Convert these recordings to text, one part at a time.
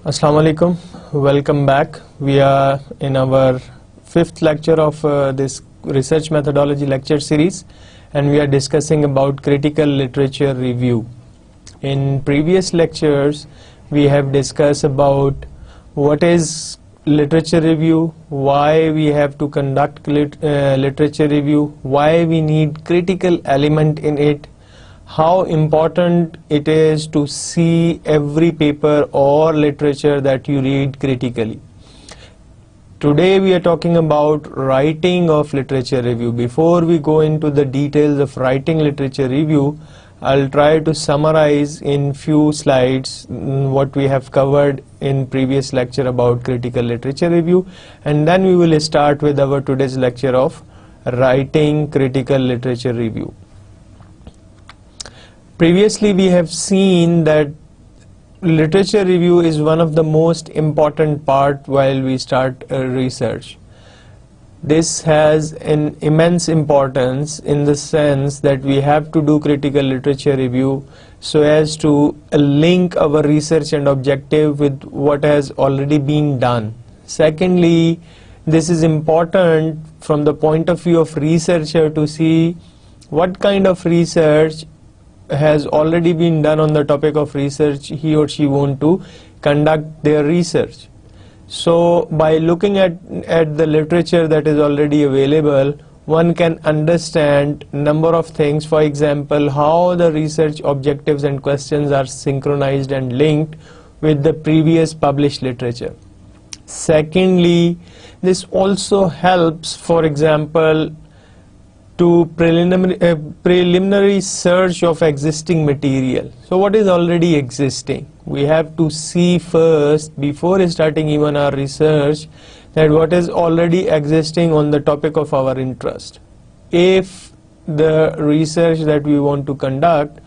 Assalamu alaikum, welcome back. We are in our fifth lecture of this research methodology lecture series, and we are discussing about critical literature review. In previous lectures we have discussed about what is literature review, why we have to conduct literature review, why we need critical element in it, how important it is to see every paper or literature that you read critically. Today we are talking about writing of literature review. Before we go into the details of writing literature review, I'll try to summarize in few slides what we have covered in previous lecture about critical literature review, and then we will start with our today's lecture of writing critical literature review. Previously we have seen that literature review is one of the most important part while we start research. This has an immense importance in the sense that we have to do critical literature review so as to link our research and objective with what has already been done. Secondly, this is important from the point of view of researcher to see what kind of research has already been done on the topic of research he or she want to conduct their research. So by looking at the literature that is already available, one can understand number of things. For example, how the research objectives and questions are synchronized and linked with the previous published literature. Secondly, this also helps, for example, to preliminary search of existing material. So what is already existing? We have to see first, before starting even our research, that what is already existing on the topic of our interest. If the research that we want to conduct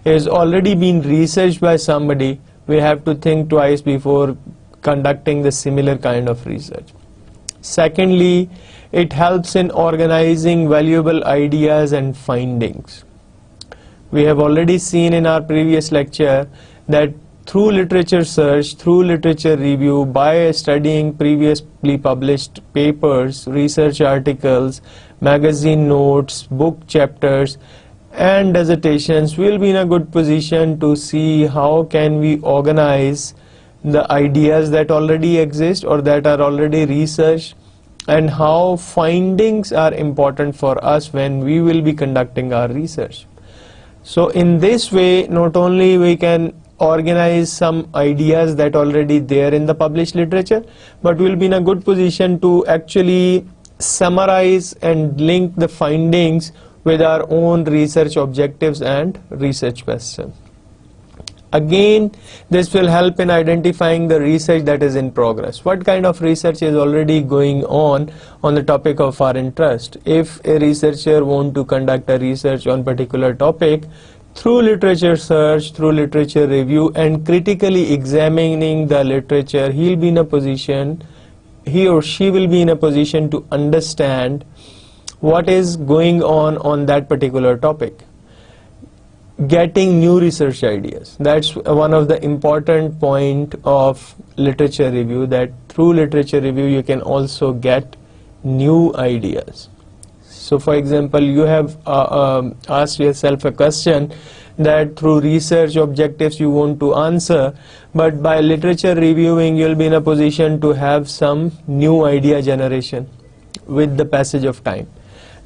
is already been researched by somebody, we have to think twice before conducting the similar kind of research. Secondly, it helps in organizing valuable ideas and findings. We have already seen in our previous lecture that through literature search, through literature review, by studying previously published papers, research articles, magazine notes, book chapters, and dissertations, we will be in a good position to see how can we organize the ideas that already exist or that are already researched, and how findings are important for us when we will be conducting our research. So in this way, not only we can organize some ideas that already there in the published literature, but we'll be in a good position to actually summarize and link the findings with our own research objectives and research questions. Again, this will help in identifying the research that is in progress. What kind of research is already going on the topic of our interest? If a researcher wants to conduct a research on particular topic, through literature search, through literature review, and critically examining the literature, he or she will be in a position to understand what is going on that particular topic. Getting new research ideas. That's one of the important point of literature review, that through literature review you can also get new ideas. So for example, you have asked yourself a question that through research objectives you want to answer, but by literature reviewing you'll be in a position to have some new idea generation with the passage of time,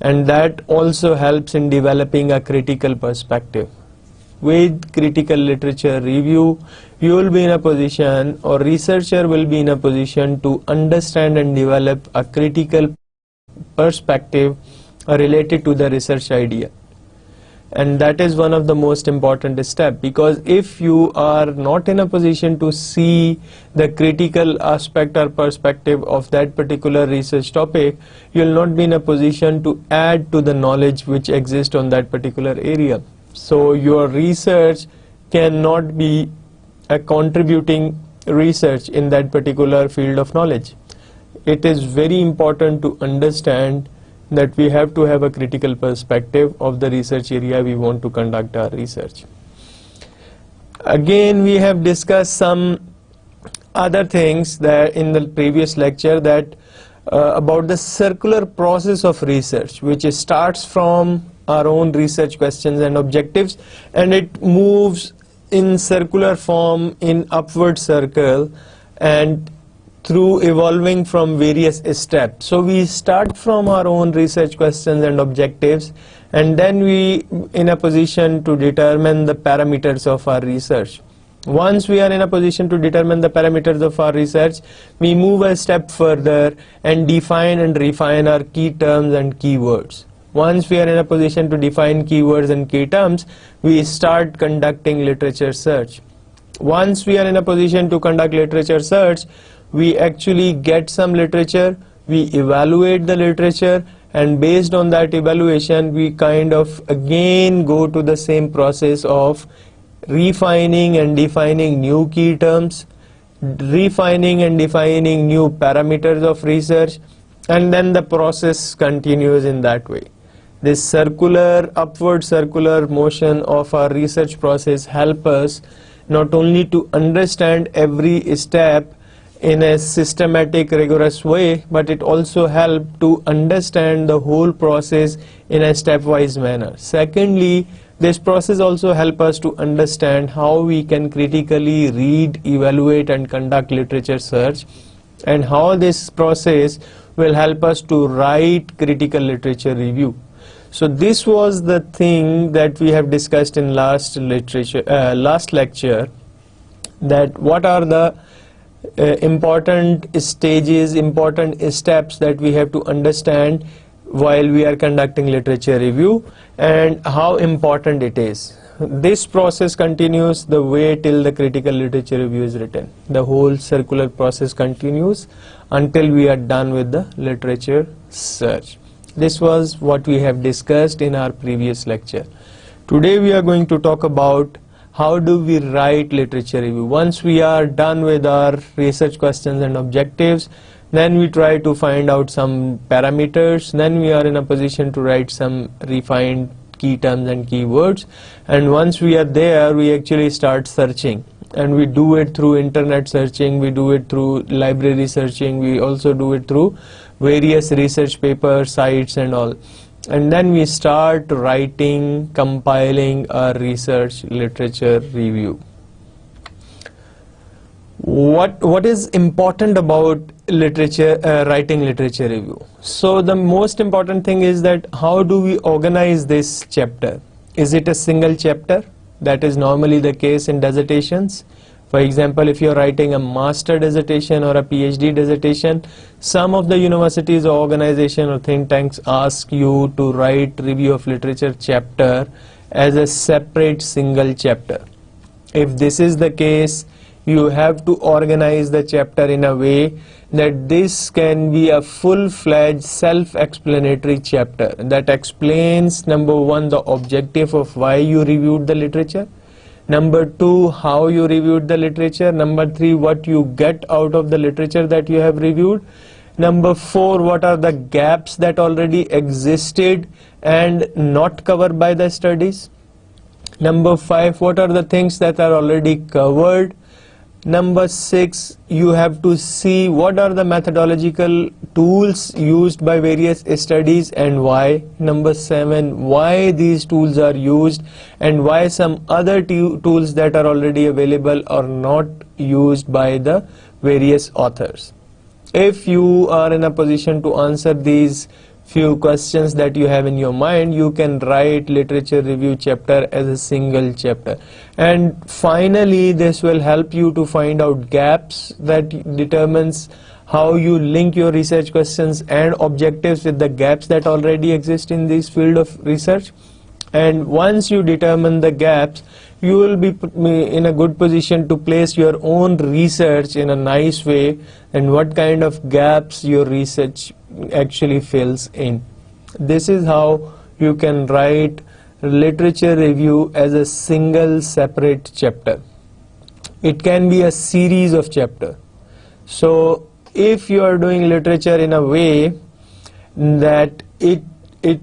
and that also helps in developing a critical perspective. With critical literature review, you will be in a position, or researcher will be in a position, to understand and develop a critical perspective related to the research idea. And that is one of the most important steps, because if you are not in a position to see the critical aspect or perspective of that particular research topic, you will not be in a position to add to the knowledge which exists on that particular area. So your research cannot be a contributing research in that particular field of knowledge. It is very important to understand that we have to have a critical perspective of the research area we want to conduct our research. Again, we have discussed some other things that in the previous lecture, that about the circular process of research, which starts from our own research questions and objectives, and it moves in circular form in upward circle and through evolving from various steps. So we start from our own research questions and objectives, and then we in a position to determine the parameters of our research. Once we are in a position to determine the parameters of our research, we move a step further and define and refine our key terms and keywords. Once we are in a position to define keywords and key terms, we start conducting literature search. Once we are in a position to conduct literature search, we actually get some literature, we evaluate the literature, and based on that evaluation, we kind of again go to the same process of refining and defining new key terms, refining and defining new parameters of research, and then the process continues in that way. This circular, upward circular motion of our research process helps us not only to understand every step in a systematic, rigorous way, but it also helps to understand the whole process in a stepwise manner. Secondly, this process also helps us to understand how we can critically read, evaluate, and conduct literature search, and how this process will help us to write critical literature review. So this was the thing that we have discussed in last lecture, that what are the important stages, important steps that we have to understand while we are conducting literature review, and how important it is. This process continues the way till the critical literature review is written. The whole circular process continues until we are done with the literature search. This was what we have discussed in our previous lecture. Today we are going to talk about how do we write literature review. Once we are done with our research questions and objectives, then we try to find out some parameters, then we are in a position to write some refined key terms and keywords, and once we are there, we actually start searching, and we do it through internet searching, we do it through library searching, we also do it through various research paper sites and all, and then we start writing, compiling our research literature review. What is important about literature writing literature review? So the most important thing is that how do we organize this chapter? Is it a single chapter? That is normally the case in dissertations. For example, if you are writing a master dissertation or a PhD dissertation, some of the universities or organization or think tanks ask you to write review of literature chapter as a separate single chapter. If this is the case, you have to organize the chapter in a way that this can be a full-fledged self-explanatory chapter that explains, number one, the objective of why you reviewed the literature, number two, how you reviewed the literature, number three, what you get out of the literature that you have reviewed, number four, what are the gaps that already existed and not covered by the studies, number five, what are the things that are already covered, number six, you have to see what are the methodological tools used by various studies and why. Number seven, why these tools are used and why some other tools that are already available are not used by the various authors. If you are in a position to answer these few questions that you have in your mind, you can write literature review chapter as a single chapter. And finally, this will help you to find out gaps that determines how you link your research questions and objectives with the gaps that already exist in this field of research. And once you determine the gaps, you will be in a good position to place your own research in a nice way and what kind of gaps your research actually fills in. This is how you can write literature review as a single separate chapter. It can be a series of chapters. So if you are doing literature in a way that it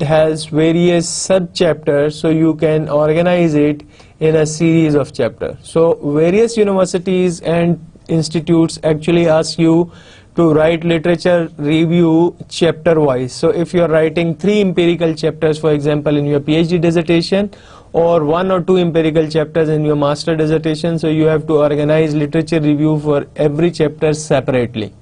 has various sub-chapters, so you can organize it in a series of chapters. So various universities and institutes actually ask you to write literature review chapter wise. So if you are writing 3 empirical chapters, for example, in your PhD dissertation, or 1 or 2 empirical chapters in your master dissertation, so you have to organize literature review for every chapter separately.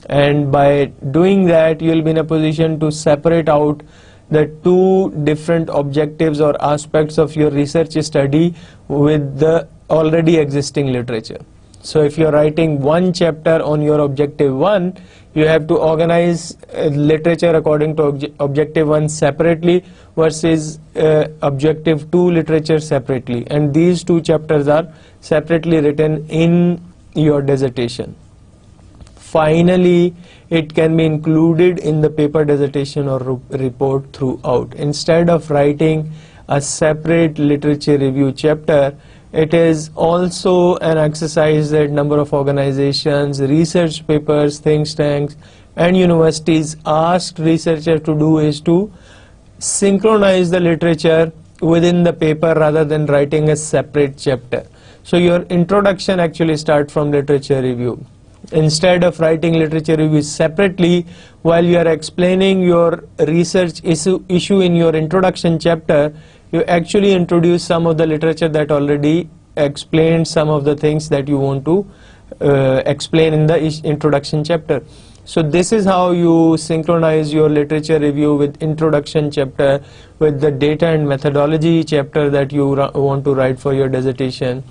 And by doing that, you will be in a position to separate out the 2 different objectives or aspects of your research study with the already existing literature. So if you are writing 1 chapter on your objective 1, you have to organize literature according to objective 1 separately versus objective 2 literature separately, and these 2 chapters are separately written in your dissertation. Finally, it can be included in the paper, dissertation or report throughout. Instead of writing a separate literature review chapter, it is also an exercise that number of organizations, research papers, think tanks and universities ask researchers to do is to synchronize the literature within the paper rather than writing a separate chapter. So your introduction actually starts from literature review. Instead of writing literature review separately, while you are explaining your research issue in your introduction chapter, you actually introduce some of the literature that already explains some of the things that you want to explain in the introduction chapter. So this is how you synchronize your literature review with introduction chapter with the data and methodology chapter that you want to write for your dissertation.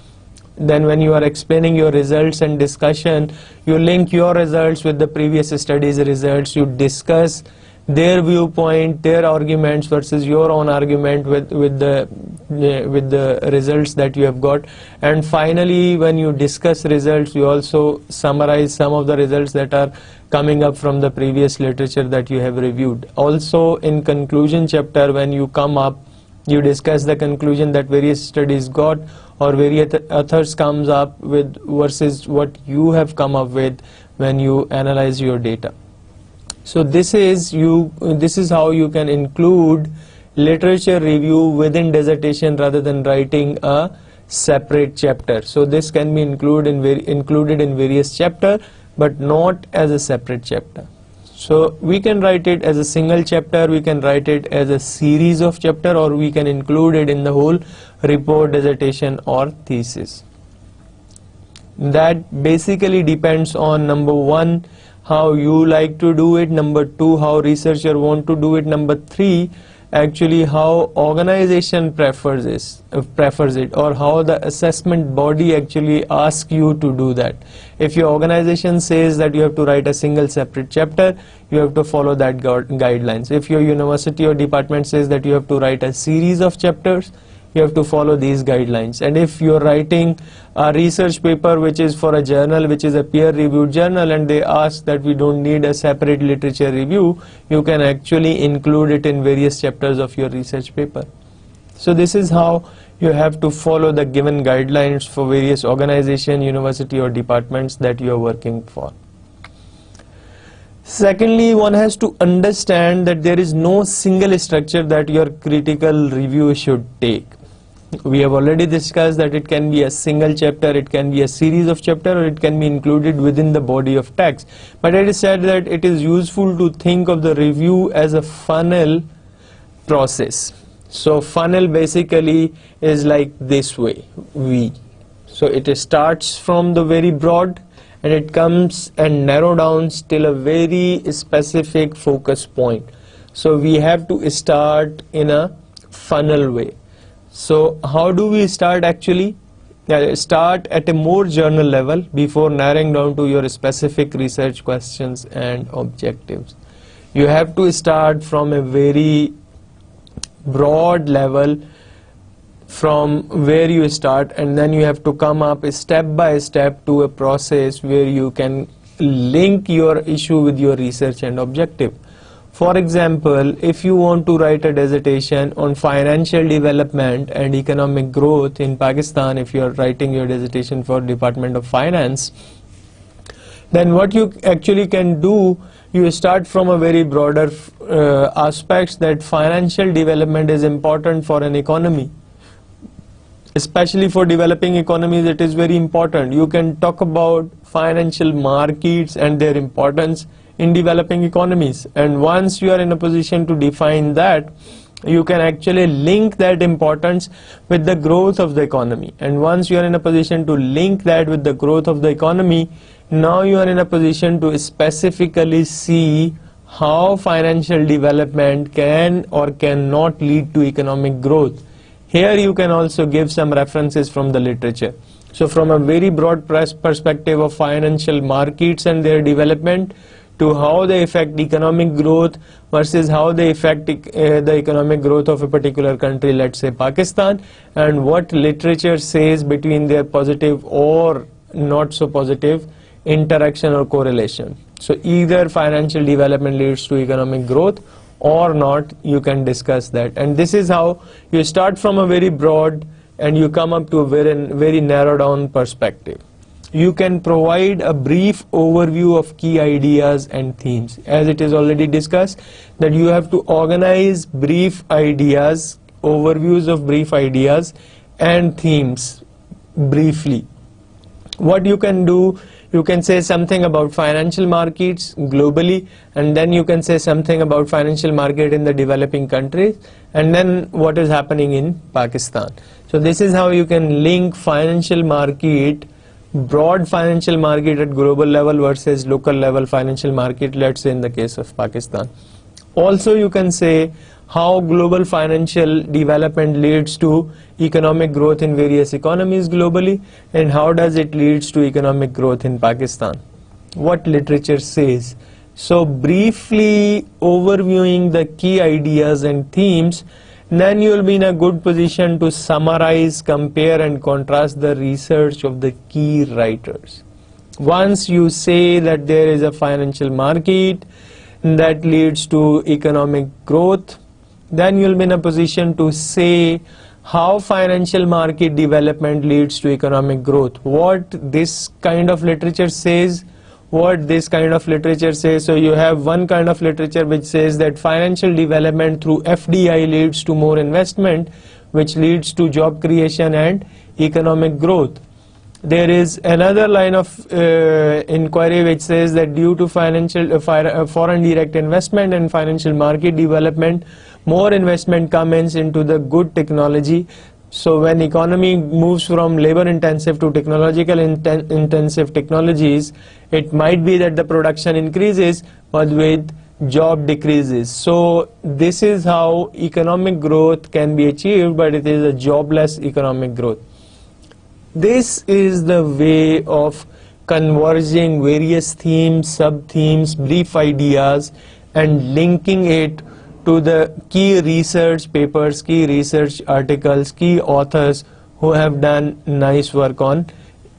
Then when you are explaining your results and discussion, you link your results with the previous studies results, you discuss their viewpoint, their arguments versus your own argument with the results that you have got. And finally, when you discuss results, you also summarize some of the results that are coming up from the previous literature that you have reviewed. Also in conclusion chapter, when you come up, you discuss the conclusion that various studies got or various authors comes up with versus what you have come up with when you analyze your data. So this is how you can include literature review within dissertation rather than writing a separate chapter. So this can be included in various chapters, but not as a separate chapter. So we can write it as a single chapter, we can write it as a series of chapter, or we can include it in the whole report, dissertation or thesis. That basically depends on number 1, how you like to do it, number 2, how researcher want to do it, number 3, actually how organization prefers it, or how the assessment body actually asks you to do that. If your organization says that you have to write a single separate chapter, you have to follow that guidelines. If your university or department says that you have to write a series of chapters, you have to follow these guidelines. And if you are writing a research paper which is for a journal, which is a peer-reviewed journal, and they ask that we don't need a separate literature review, you can actually include it in various chapters of your research paper. So this is how you have to follow the given guidelines for various organization, university or departments that you are working for. Secondly, one has to understand that there is no single structure that your critical review should take. We have already discussed that it can be a single chapter, it can be a series of chapters, or it can be included within the body of text. But it is said that it is useful to think of the review as a funnel process. So funnel basically is like this way, V. So it starts from the very broad and it comes and narrow down till a very specific focus point. So we have to start in a funnel way. So how do we start actually? Start at a more journal level before narrowing down to your specific research questions and objectives. You have to start from a very broad level from where you start, and then you have to come up step by step to a process where you can link your issue with your research and objective. For example, if you want to write a dissertation on financial development and economic growth in Pakistan, if you are writing your dissertation for Department of Finance, then what you actually can do, you start from a very broader aspects that financial development is important for an economy, Especially for developing economies, it is very important. You can talk about financial markets and their importance in developing economies. And once you are in a position to define that, you can actually link that importance with the growth of the economy. And once you are in a position to link that with the growth of the economy, now you are in a position to specifically see how financial development can or cannot lead to economic growth. Here you can also give some references from the literature. So from a very broad perspective of financial markets and their development, to how they affect economic growth versus how they affect the economic growth of a particular country, let's say Pakistan, and what literature says between their positive or not so positive interaction or correlation. So either financial development leads to economic growth or not, you can discuss that. And this is how you start from a very broad and you come up to a very narrow down perspective. You can provide a brief overview of key ideas and themes. As it is already discussed, that you have to organize brief ideas, overviews of brief ideas and themes briefly. What you can do, you can say something about financial markets globally, and then you can say something about financial market in the developing countries, and then what is happening in Pakistan. So this is how you can link financial market, broad financial market at global level versus local level financial market, let's say in the case of Pakistan. Also you can say how global financial development leads to economic growth in various economies globally, and how does it leads to economic growth in Pakistan. What literature says. So briefly overviewing the key ideas and themes, then you will be in a good position to summarize, compare and contrast the research of the key writers. Once you say that there is a financial market that leads to economic growth, then you will be in a position to say how financial market development leads to economic growth. What this kind of literature says, what this kind of literature says. So you have one kind of literature which says that financial development through FDI leads to more investment, which leads to job creation and economic growth. There is another line of inquiry which says that due to financial foreign direct investment and financial market development, more investment comes into the good technology. So when economy moves from labor intensive to technological intensive technologies, it might be that the production increases but with job decreases. So this is how economic growth can be achieved, but it is a jobless economic growth. This is the way of converging various themes, sub-themes, brief ideas and linking it to the key research papers, key research articles, key authors who have done nice work on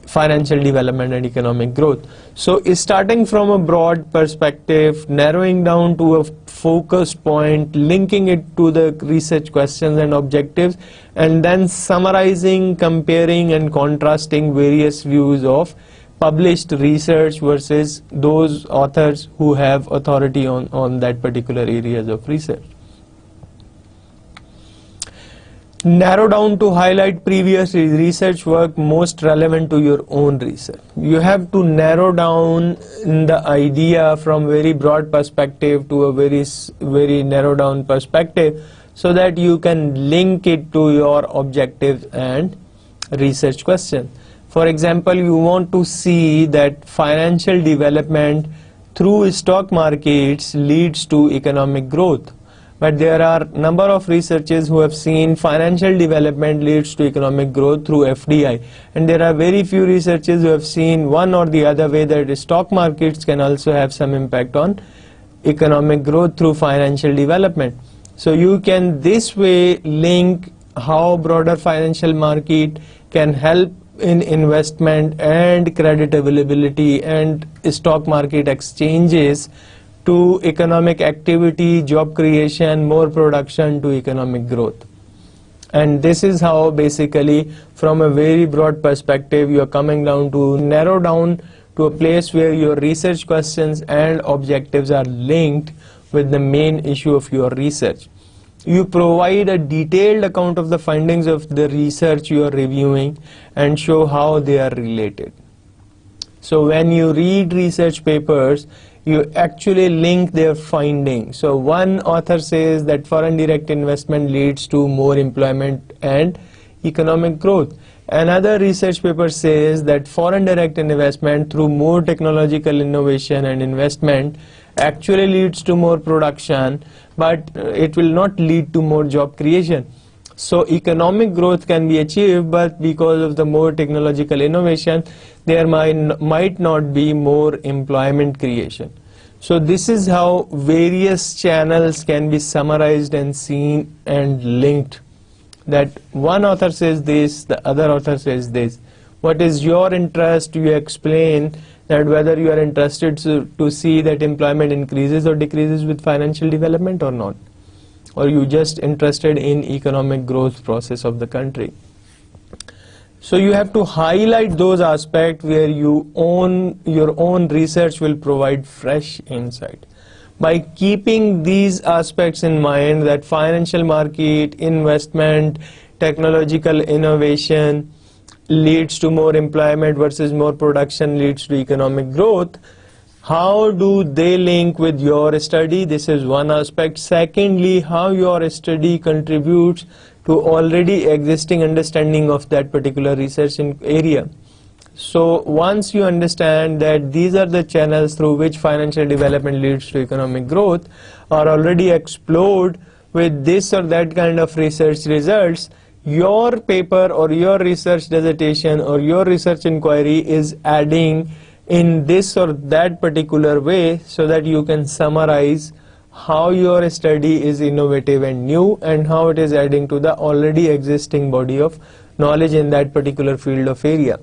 financial development and economic growth. So starting from a broad perspective, narrowing down to a focused point, linking it to the research questions and objectives, and then summarizing, comparing and contrasting various views of published research versus those authors who have authority on that particular areas of research. Narrow down to highlight previous research work most relevant to your own research. You have to narrow down the idea from very broad perspective to a very narrow down perspective, so that you can link it to your objectives and research question. For example, you want to see that financial development through stock markets leads to economic growth. But there are number of researchers who have seen financial development leads to economic growth through FDI. And there are very few researchers who have seen one or the other way that stock markets can also have some impact on economic growth through financial development. So you can this way link how broader financial market can help in investment and credit availability and stock market exchanges to economic activity, job creation, more production to economic growth. And this is how basically from a very broad perspective you are coming down to narrow down to a place where your research questions and objectives are linked with the main issue of your research. You provide a detailed account of the findings of the research you are reviewing and show how they are related. So when you read research papers, you actually link their findings. So one author says that foreign direct investment leads to more employment and economic growth. Another research paper says that foreign direct investment through more technological innovation and investment actually leads to more production, but it will not lead to more job creation. So economic growth can be achieved, but because of the more technological innovation, there might not be more employment creation. So this is how various channels can be summarized and seen and linked. That one author says this, the other author says this. What is your interest? You explain that whether you are interested to see that employment increases or decreases with financial development or not. Or you just interested in economic growth process of the country. So you have to highlight those aspects where your own research will provide fresh insight. By keeping these aspects in mind, that financial market, investment, technological innovation leads to more employment versus more production leads to economic growth, how do they link with your study? This is one aspect. Secondly, how your study contributes to already existing understanding of that particular research area. So once you understand that these are the channels through which financial development leads to economic growth are already explored with this or that kind of research results, your paper or your research dissertation or your research inquiry is adding in this or that particular way, so that you can summarize how your study is innovative and new and how it is adding to the already existing body of knowledge in that particular field of area.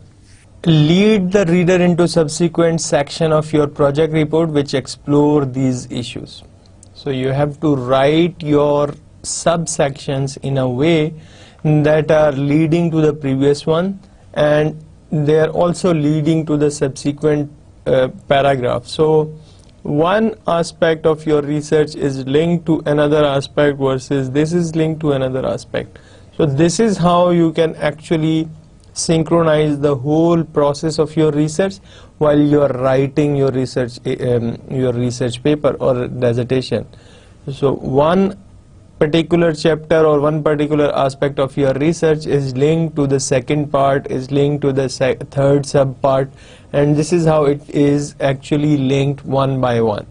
Lead the reader into subsequent section of your project report which explore these issues. So you have to write your subsections in a way that are leading to the previous one, and they are also leading to the subsequent paragraph. So one aspect of your research is linked to another aspect versus this is linked to another aspect. So this is how you can actually synchronize the whole process of your research while you are writing your research paper or dissertation. So one particular chapter or one particular aspect of your research is linked to the second part, is linked to the third sub part, and this is how it is actually linked one by one.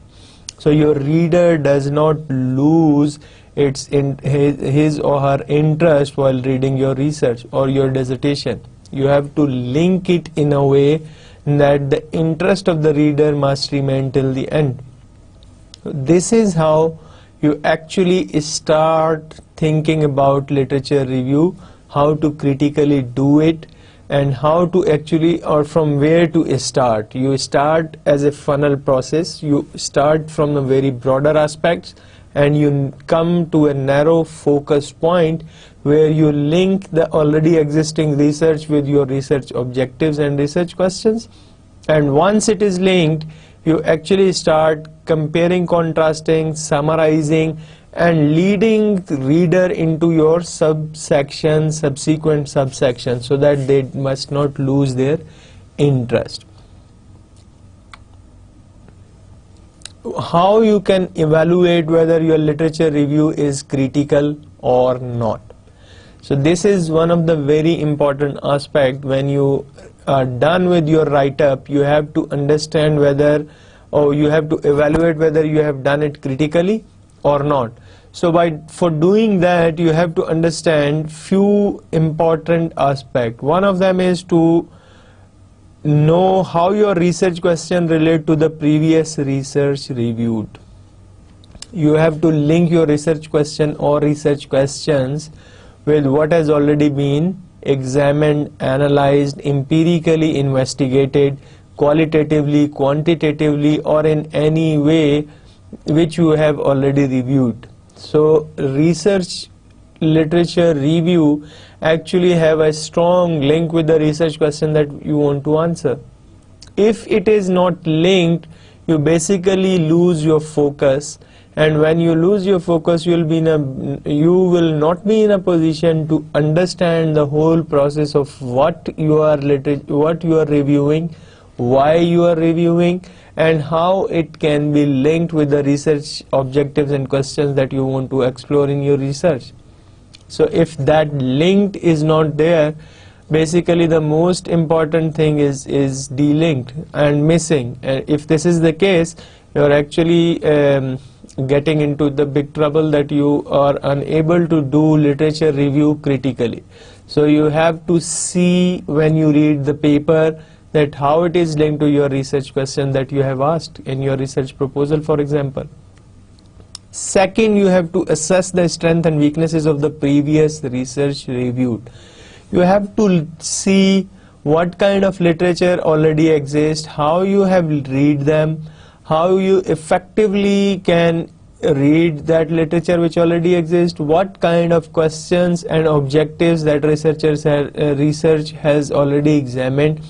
So your reader does not lose his or her interest while reading your research or your dissertation. You have to link it in a way that the interest of the reader must remain till the end. This is how you actually start thinking about literature review, how to critically do it, and how to actually, or from where to start. You start as a funnel process. You start from the very broader aspects and you come to a narrow focused point where you link the already existing research with your research objectives and research questions. And once it is linked, you actually start comparing, contrasting, summarizing, and leading the reader into your subsection, subsequent subsection, so that they must not lose their interest. How you can evaluate whether your literature review is critical or not. So this is one of the very important aspects. When you are done with your write-up, you have to understand whether, or you have to evaluate whether you have done it critically or not. So for doing that, you have to understand few important aspects. One of them is to know how your research question relate to the previous research reviewed. You have to link your research question or research questions with what has already been examined, analyzed, empirically investigated, qualitatively, quantitatively, or in any way which you have already reviewed. So research literature review actually have a strong link with the research question that you want to answer. If it is not linked, you basically lose your focus and when you lose your focus, you will not be in a position to understand the whole process of what you are reviewing, why you are reviewing, and how it can be linked with the research objectives and questions that you want to explore in your research. So if that link is not there, basically the most important thing is delinked and missing. And if this is the case, you are actually getting into the big trouble that you are unable to do literature review critically. So you have to see when you read the paper that how it is linked to your research question that you have asked in your research proposal, for example. Second, you have to assess the strength and weaknesses of the previous research reviewed. You have to see what kind of literature already exists, how you have read them, how you effectively can read that literature which already exists, what kind of questions and objectives that research has already examined,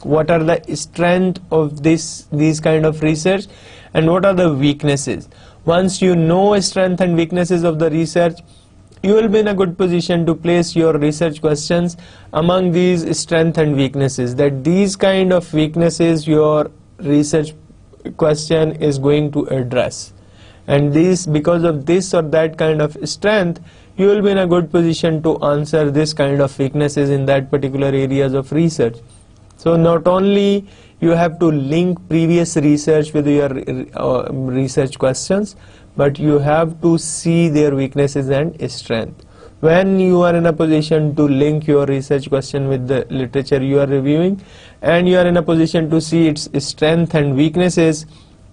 what are the strength of these kind of research, and what are the weaknesses. Once you know strength and weaknesses of the research, you will be in a good position to place your research questions among these strength and weaknesses, that these kind of weaknesses your research question is going to address, and because of this or that kind of strength, you will be in a good position to answer this kind of weaknesses in that particular areas of research. So not only you have to link previous research with your research questions, but you have to see their weaknesses and strength. When you are in a position to link your research question with the literature you are reviewing, and you are in a position to see its strength and weaknesses,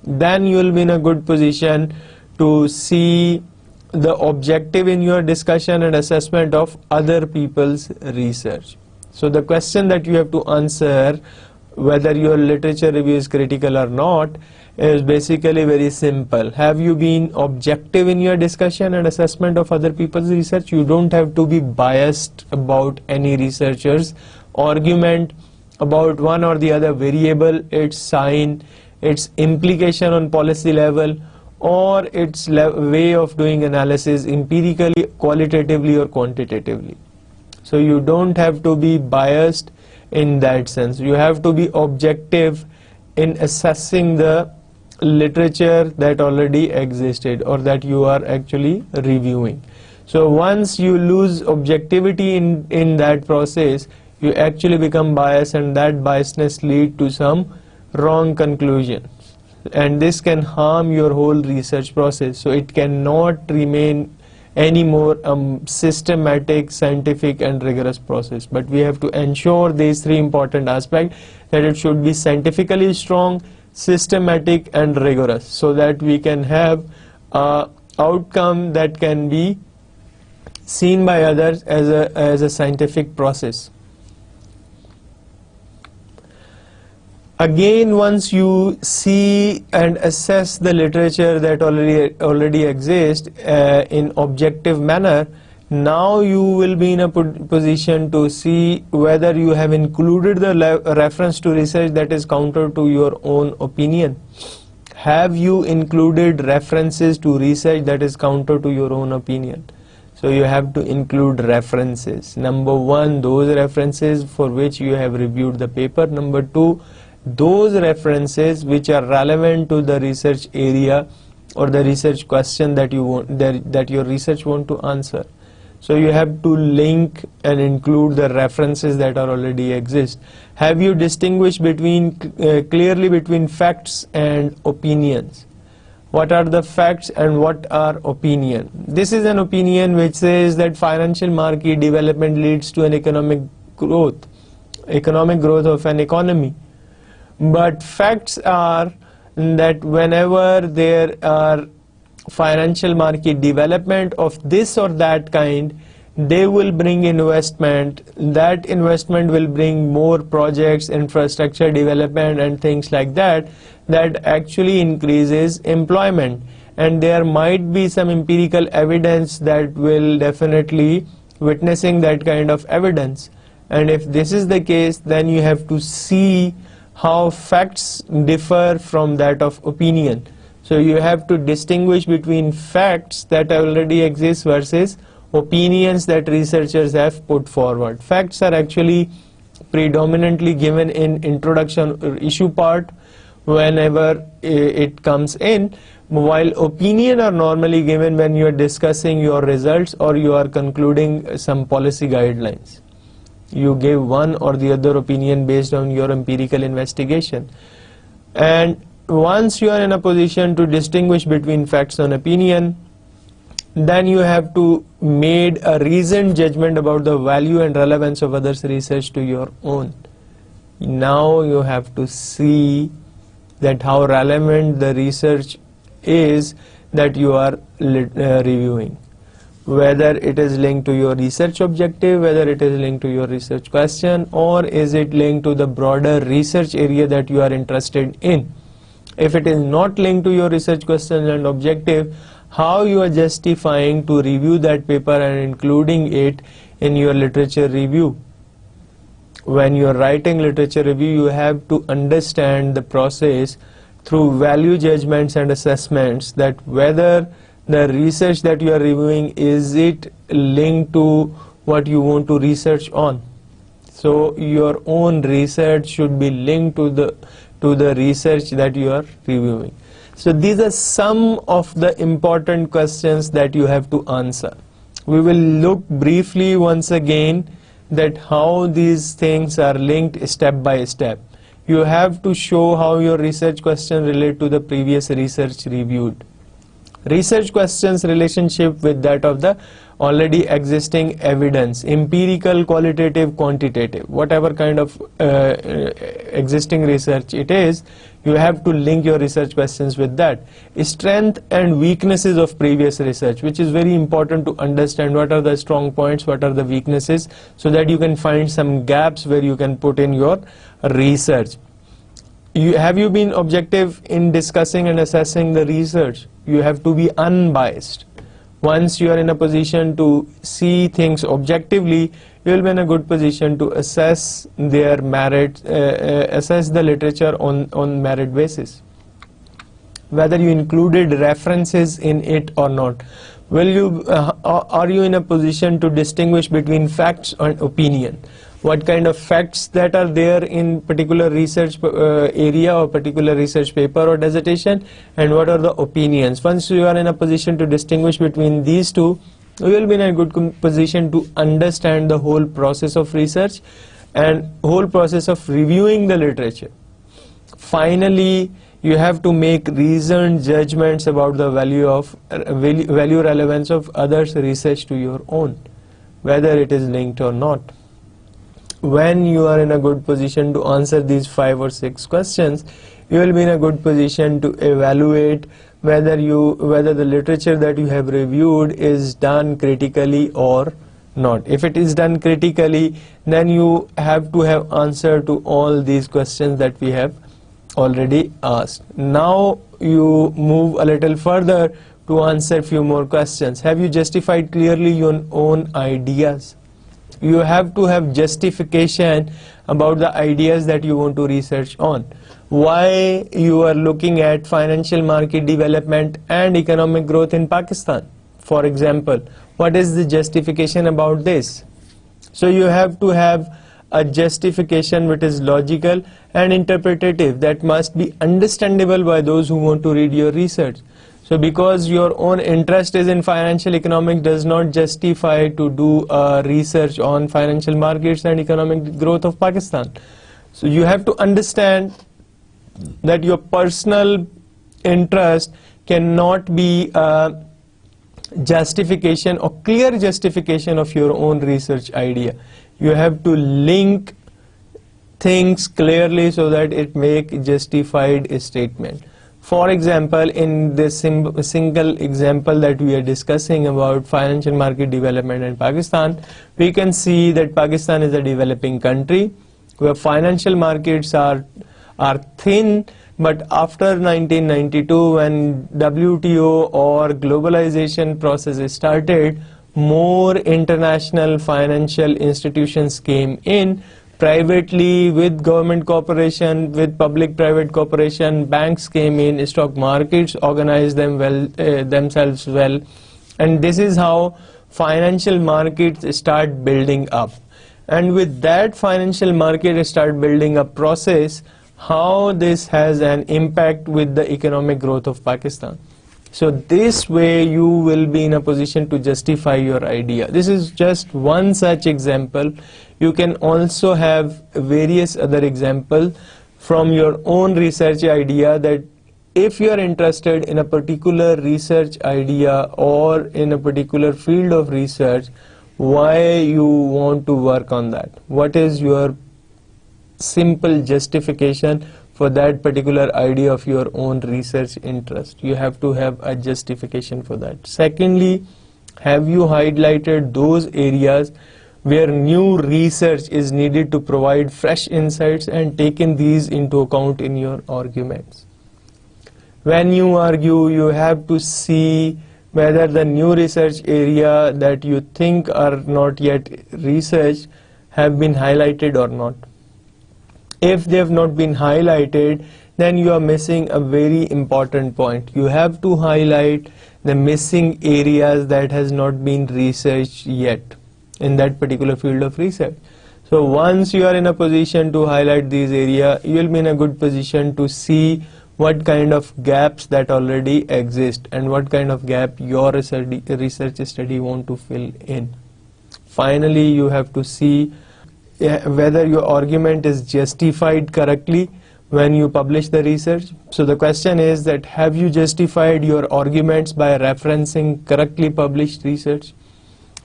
then you will be in a good position to see the objective in your discussion and assessment of other people's research. So the question that you have to answer, whether your literature review is critical or not, is basically very simple. Have you been objective in your discussion and assessment of other people's research? You don't have to be biased about any researcher's argument about one or the other variable, its sign, its implication on policy level, or its way of doing analysis empirically, qualitatively or quantitatively. So you don't have to be biased in that sense. You have to be objective in assessing the literature that already existed or that you are actually reviewing. So once you lose objectivity in that process, you actually become biased, and that biasness lead to some wrong conclusions, and this can harm your whole research process. So it cannot remain any more systematic, scientific and rigorous process. But we have to ensure these three important aspects, that it should be scientifically strong, systematic and rigorous, so that we can have an outcome that can be seen by others as a scientific process. Again, once you see and assess the literature that already exists in objective manner, now you will be in a position to see whether you have included the reference to research that is counter to your own opinion. Have you included references to research that is counter to your own opinion? So you have to include references. Number one, those references for which you have reviewed the paper. Number two, those references which are relevant to the research area or the research question that you want, that your research want to answer. So you have to link and include the references that are already exist. Have you distinguished clearly between facts and opinions? What are the facts and what are opinion? This is an opinion which says that financial market development leads to an economic growth of an economy. But facts are that whenever there are financial market development of this or that kind, they will bring investment. That investment will bring more projects, infrastructure development and things like that, that actually increases employment. And there might be some empirical evidence that will definitely witnessing that kind of evidence. And if this is the case, then you have to see how facts differ from that of opinion. So you have to distinguish between facts that already exist versus opinions that researchers have put forward. Facts are actually predominantly given in introduction or issue part whenever it comes in, while opinion are normally given when you are discussing your results or you are concluding some policy guidelines. You give one or the other opinion based on your empirical investigation. And once you are in a position to distinguish between facts and opinion, then you have to make a reasoned judgment about the value and relevance of others' research to your own. Now you have to see that how relevant the research is that you are reviewing. Whether it is linked to your research objective, whether it is linked to your research question, or is it linked to the broader research area that you are interested in. If it is not linked to your research question and objective, how you are justifying to review that paper and including it in your literature review. When you are writing literature review, you have to understand the process through value judgments and assessments, that whether the research that you are reviewing, is it linked to what you want to research on. So your own research should be linked to the research that you are reviewing. So these are some of the important questions that you have to answer. We will look briefly once again that how these things are linked step by step. You have to show how your research question relate to the previous research reviewed. Research questions relationship with that of the already existing evidence, empirical, qualitative, quantitative, whatever kind of existing research it is, you have to link your research questions with that. Strength and weaknesses of previous research, which is very important to understand what are the strong points, what are the weaknesses, so that you can find some gaps where you can put in your research. Have you been objective in discussing and assessing the research? You have to be unbiased. Once you are in a position to see things objectively, you will be in a good position to assess their merit, assess the literature on merit basis. Whether you included references in it or not. Are you in a position to distinguish between facts and opinion? What kind of facts that are there in particular research area or particular research paper or dissertation, and what are the opinions? Once you are in a position to distinguish between these two, you will be in a good position to understand the whole process of research and whole process of reviewing the literature. Finally, you have to make reasoned judgments about the value relevance of others' research to your own, whether it is linked or not. When you are in a good position to answer these 5 or 6 questions, you will be in a good position to evaluate whether the literature that you have reviewed is done critically or not. If it is done critically, then you have to have answer to all these questions that we have already asked. Now you move a little further to answer few more questions. Have you justified clearly your own ideas? You have to have justification about the ideas that you want to research on. Why you are looking at financial market development and economic growth in Pakistan, for example. What is the justification about this? So you have to have a justification which is logical and interpretative, that must be understandable by those who want to read your research. So because your own interest is in financial economics does not justify to do research on financial markets and economic growth of Pakistan. So you have to understand that your personal interest cannot be a justification or clear justification of your own research idea. You have to link things clearly so that it make justified statement. For example, in this single example that we are discussing about financial market development in Pakistan, we can see that Pakistan is a developing country where financial markets are thin, but after 1992, when WTO or globalization process started, more international financial institutions came in, privately, with government cooperation, with public-private cooperation, banks came in, stock markets organized themselves well, and this is how financial markets start building up. And with that financial market start building up process, how this has an impact with the economic growth of Pakistan. So this way you will be in a position to justify your idea. This is just one such example. You can also have various other examples from your own research idea, that if you are interested in a particular research idea or in a particular field of research, why you want to work on that. What is your simple justification for that particular idea of your own research interest? You have to have a justification for that. Secondly, have you highlighted those areas where new research is needed to provide fresh insights and taken these into account in your arguments? When you argue, you have to see whether the new research area that you think are not yet researched have been highlighted or not. If they have not been highlighted, then you are missing a very important point. You have to highlight the missing areas that has not been researched yet in that particular field of research. So once you are in a position to highlight these areas, you will be in a good position to see what kind of gaps that already exist and what kind of gap your research study want to fill in. Finally, you have to see whether your argument is justified correctly when you publish the research. So the question is that, have you justified your arguments by referencing correctly published research?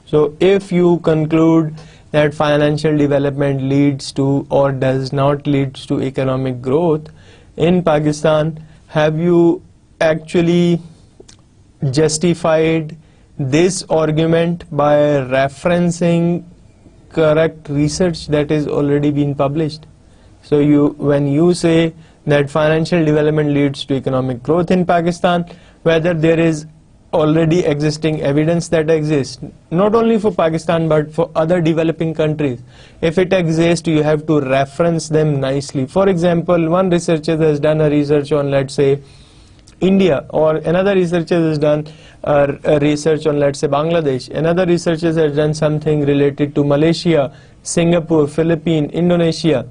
So if you conclude that financial development leads to or does not lead to economic growth in Pakistan, have you actually justified this argument by referencing correct research that is already been published? So when you say that financial development leads to economic growth in Pakistan, whether there is already existing evidence that exists, not only for Pakistan but for other developing countries. If it exists, you have to reference them nicely. For example, one researcher has done a research on, let's say, India, or another researcher has done a research on, let's say, Bangladesh. Another researcher has done something related to Malaysia, Singapore, Philippines, Indonesia,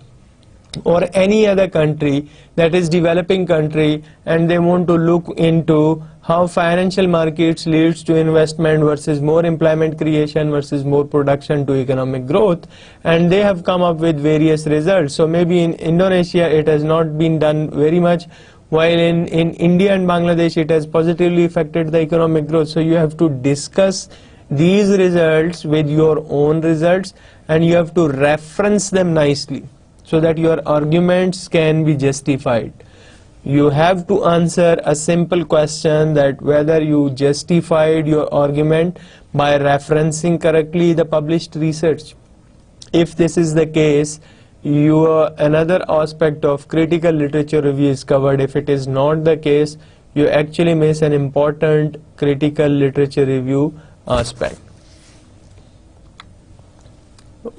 or any other country that is developing country, and they want to look into how financial markets leads to investment versus more employment creation versus more production to economic growth, and they have come up with various results. So maybe in Indonesia it has not been done very much, while in India and Bangladesh it has positively affected the economic growth. So you have to discuss these results with your own results, and you have to reference them nicely so that your arguments can be justified. You have to answer a simple question, that whether you justified your argument by referencing correctly the published research. If this is the case, another aspect of critical literature review is covered. If it is not the case, you actually miss an important critical literature review aspect.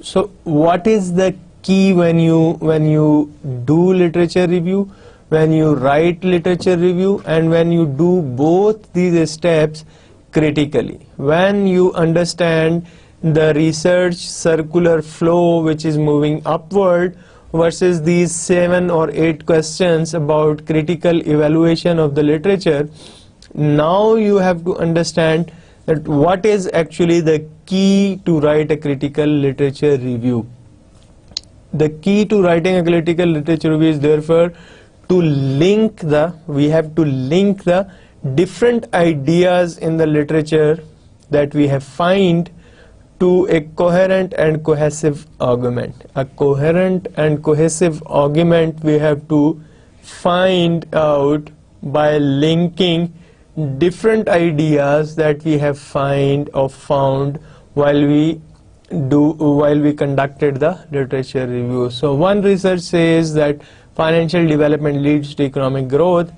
So what is the key when you do literature review, when you write literature review, and when you do both these steps critically? When you understand the research circular flow which is moving upward versus these 7 or 8 questions about critical evaluation of the literature, now you have to understand that what is actually the key to write a critical literature review. The key to writing a critical literature review is therefore we have to link the different ideas in the literature that we have find to a coherent and cohesive argument. A coherent and cohesive argument we have to find out by linking different ideas that we have found while we conducted the literature review. So one research says that financial development leads to economic growth.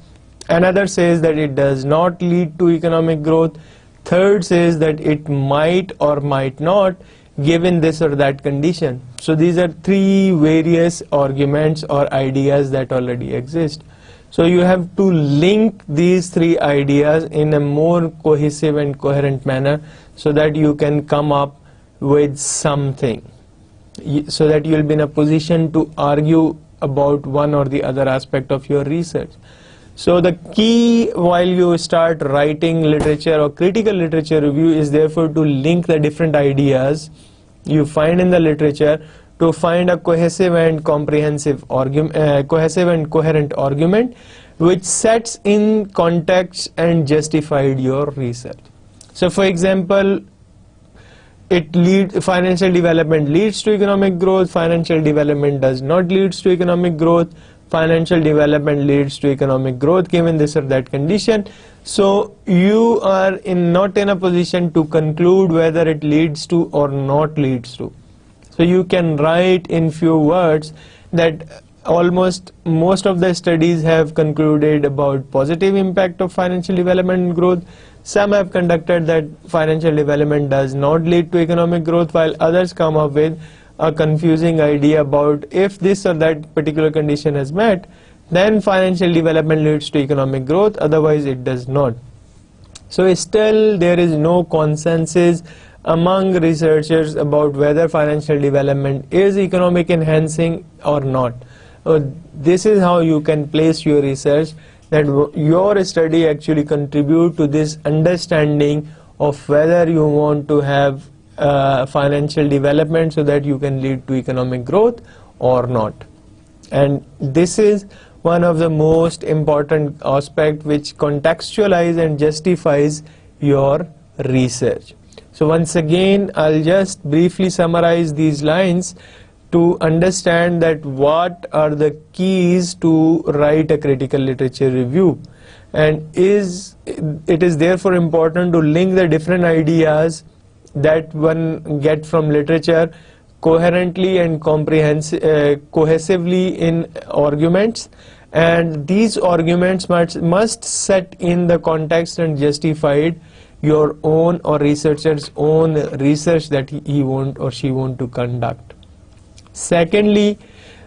Another says that it does not lead to economic growth. Third says that it might or might not given this or that condition. So these are three various arguments or ideas that already exist. So you have to link these three ideas in a more cohesive and coherent manner so that you can come up with something, so that you will be in a position to argue about one or the other aspect of your research. So the key while you start writing literature or critical literature review is therefore to link the different ideas you find in the literature to find a cohesive and comprehensive argument, cohesive and coherent argument which sets in context and justified your research. So for example, financial development leads to economic growth, financial development does not leads to economic growth, financial development leads to economic growth given this or that condition. So you are not in a position to conclude whether it leads to or not leads to. So you can write in few words that almost most of the studies have concluded about positive impact of financial development and growth. Some have conducted that financial development does not lead to economic growth, while others come up with a confusing idea about if this or that particular condition is met, then financial development leads to economic growth, otherwise it does not. So still there is no consensus among researchers about whether financial development is economic enhancing or not. This is how you can place your research, that your study actually contribute to this understanding of whether you want to have financial development so that you can lead to economic growth or not. And this is one of the most important aspect which contextualize and justifies your research. So once again, I'll just briefly summarize these lines to understand that what are the keys to write a critical literature review, and it is therefore important to link the different ideas that one get from literature coherently and cohesively in arguments, and these arguments must set in the context and justified your own or researcher's own research that he want or she want to conduct. Secondly,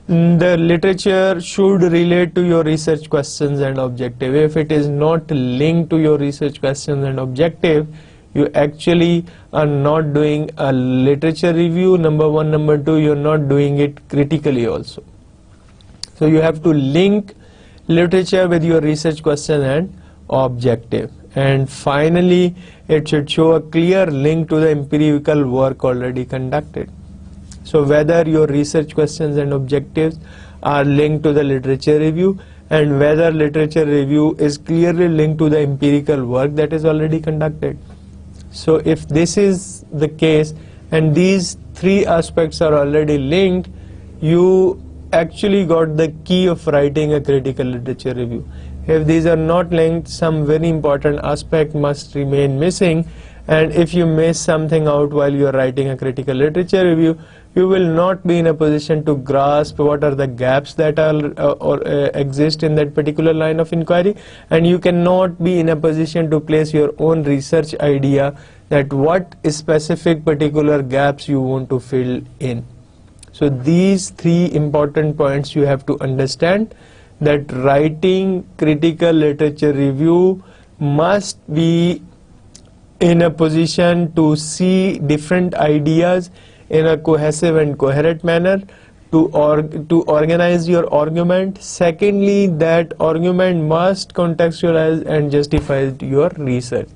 the literature should relate to your research questions and objective. If it is not linked to your research questions and objective, you actually are not doing a literature review, number one. Number two, you're not doing it critically also. So you have to link literature with your research question and objective. And finally, it should show a clear link to the empirical work already conducted. So whether your research questions and objectives are linked to the literature review, and whether literature review is clearly linked to the empirical work that is already conducted. So if this is the case and these three aspects are already linked, you actually got the key of writing a critical literature review. If these are not linked, some very important aspect must remain missing, and if you miss something out while you are writing a critical literature review, you will not be in a position to grasp what are the gaps that exist in that particular line of inquiry, and you cannot be in a position to place your own research idea that what specific particular gaps you want to fill in. So these three important points you have to understand, that writing critical literature review must be in a position to see different ideas in a cohesive and coherent manner, to organize your argument. Secondly, that argument must contextualize and justify your research.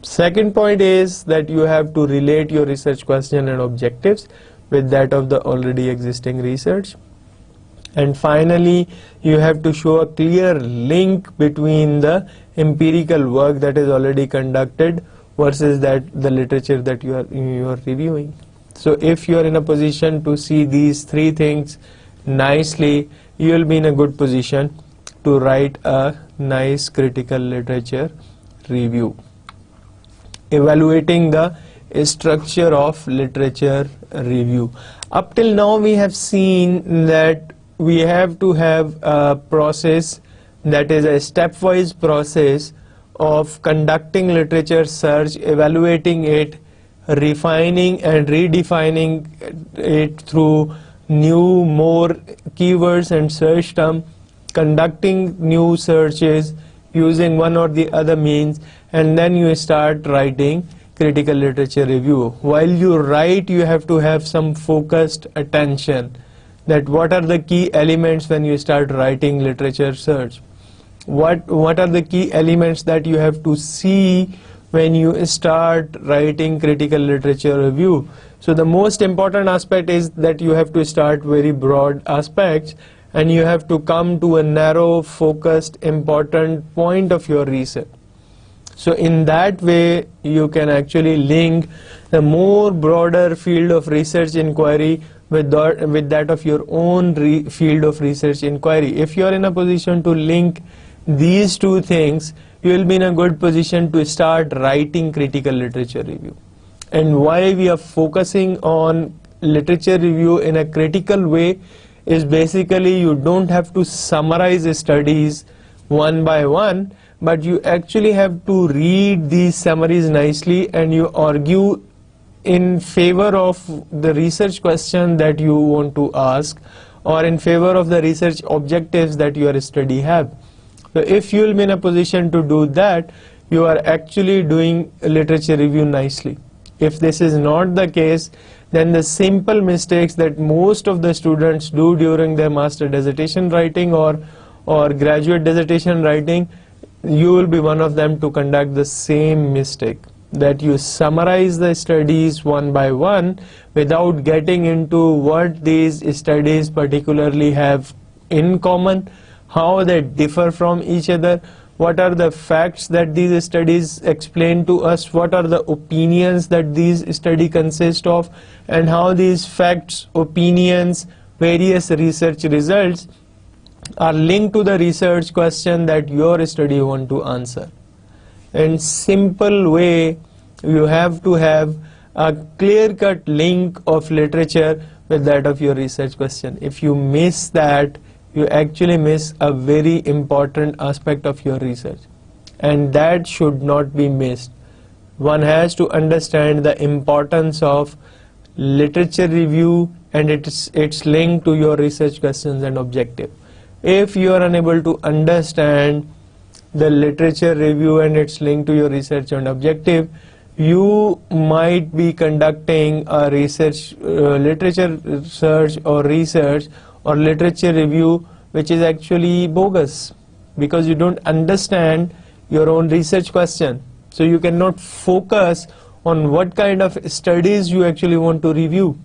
Second point is that you have to relate your research question and objectives with that of the already existing research. And finally, you have to show a clear link between the empirical work that is already conducted versus the literature that you are reviewing. So if you are in a position to see these three things nicely, you will be in a good position to write a nice critical literature review. Evaluating the structure of literature review. Up till now we have seen that we have to have a process that is a stepwise process of conducting literature search, evaluating it, refining and redefining it through new, more keywords and search term, conducting new searches using one or the other means, and then you start writing critical literature review. While you write, you have to have some focused attention, that what are the key elements when you start writing literature search. What are the key elements that you have to see when you start writing critical literature review. So the most important aspect is that you have to start very broad aspects, and you have to come to a narrow, focused, important point of your research. So in that way, you can actually link the more broader field of research inquiry with that of your own field of research inquiry. If you are in a position to link these two things, you will be in a good position to start writing critical literature review. And why we are focusing on literature review in a critical way is basically you don't have to summarize studies one by one, but you actually have to read these summaries nicely, and you argue in favor of the research question that you want to ask, or in favor of the research objectives that your study have. So if you will be in a position to do that, you are actually doing literature review nicely. If this is not the case, then the simple mistakes that most of the students do during their master dissertation writing or graduate dissertation writing, you will be one of them to conduct the same mistake, that you summarize the studies one by one without getting into what these studies particularly have in common, how they differ from each other, what are the facts that these studies explain to us, what are the opinions that these studies consist of, and how these facts, opinions, various research results are linked to the research question that your study want to answer. In simple way, you have to have a clear-cut link of literature with that of your research question. If you miss that, you actually miss a very important aspect of your research, and that should not be missed. One has to understand the importance of literature review and its link to your research questions and objective. If you are unable to understand the literature review and its link to your research and objective, you might be conducting a literature search or research or literature review which is actually bogus, because you don't understand your own research question. So you cannot focus on what kind of studies you actually want to review.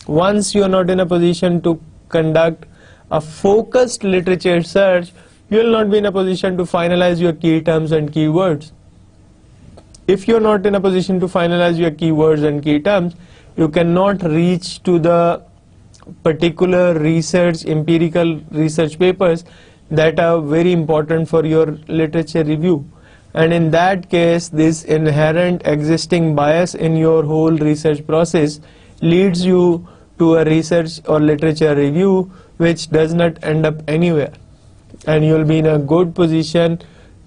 Once you are not in a position to conduct a focused literature search, you will not be in a position to finalize your key terms and keywords. If you are not in a position to finalize your keywords and key terms, you cannot reach to the particular research, empirical research papers that are very important for your literature review. And in that case, this inherent existing bias in your whole research process leads you to a research or literature review which does not end up anywhere. And you will be in a good position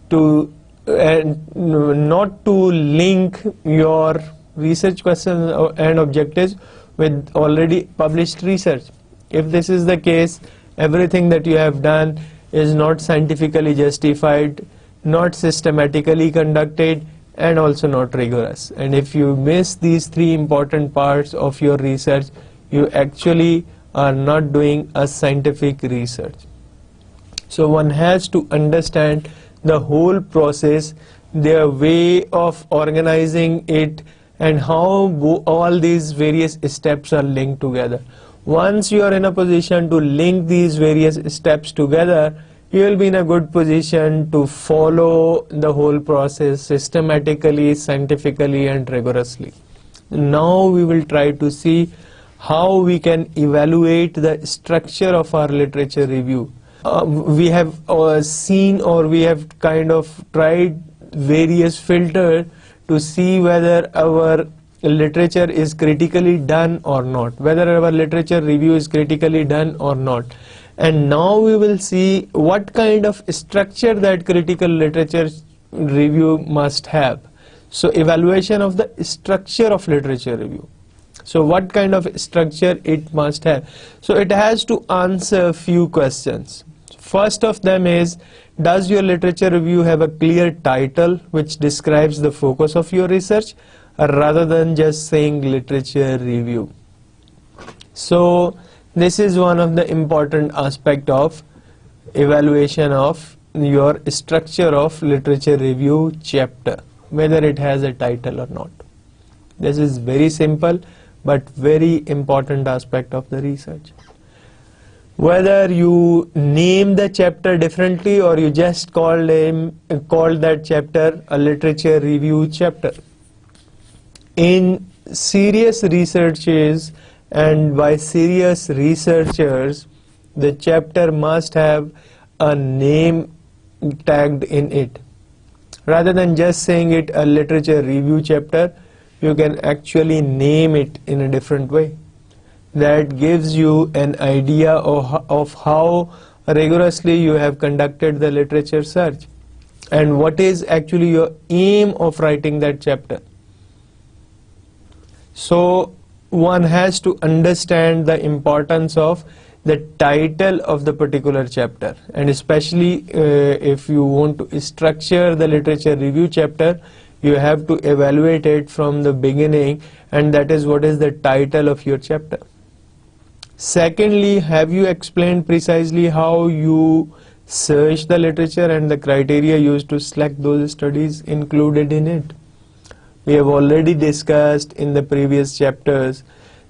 to not to link your research questions and objectives with already published research. If this is the case, everything that you have done is not scientifically justified, not systematically conducted, and also not rigorous. And if you miss these three important parts of your research, you actually are not doing a scientific research. So one has to understand the whole process, their way of organizing it, and how all these various steps are linked together. Once you are in a position to link these various steps together, you will be in a good position to follow the whole process systematically, scientifically, and rigorously. Now we will try to see how we can evaluate the structure of our literature review. We have seen, or we have kind of tried various filters to see whether our literature is critically done or not, whether our literature review is critically done or not. And now we will see what kind of structure that critical literature review must have. So evaluation of the structure of literature review. So what kind of structure it must have? So it has to answer few questions. First of them is, does your literature review have a clear title which describes the focus of your research, rather than just saying literature review? So this is one of the important aspect of evaluation of your structure of literature review chapter, whether it has a title or not. This is very simple but very important aspect of the research. Whether you name the chapter differently or you just call that chapter a literature review chapter. In serious researches and by serious researchers, the chapter must have a name tagged in it. Rather than just saying it a literature review chapter, you can actually name it in a different way. That gives you an idea of how rigorously you have conducted the literature search and what is actually your aim of writing that chapter. So one has to understand the importance of the title of the particular chapter, and especially if you want to structure the literature review chapter, you have to evaluate it from the beginning, and that is what is the title of your chapter. Secondly, have you explained precisely how you search the literature and the criteria used to select those studies included in it? We have already discussed in the previous chapters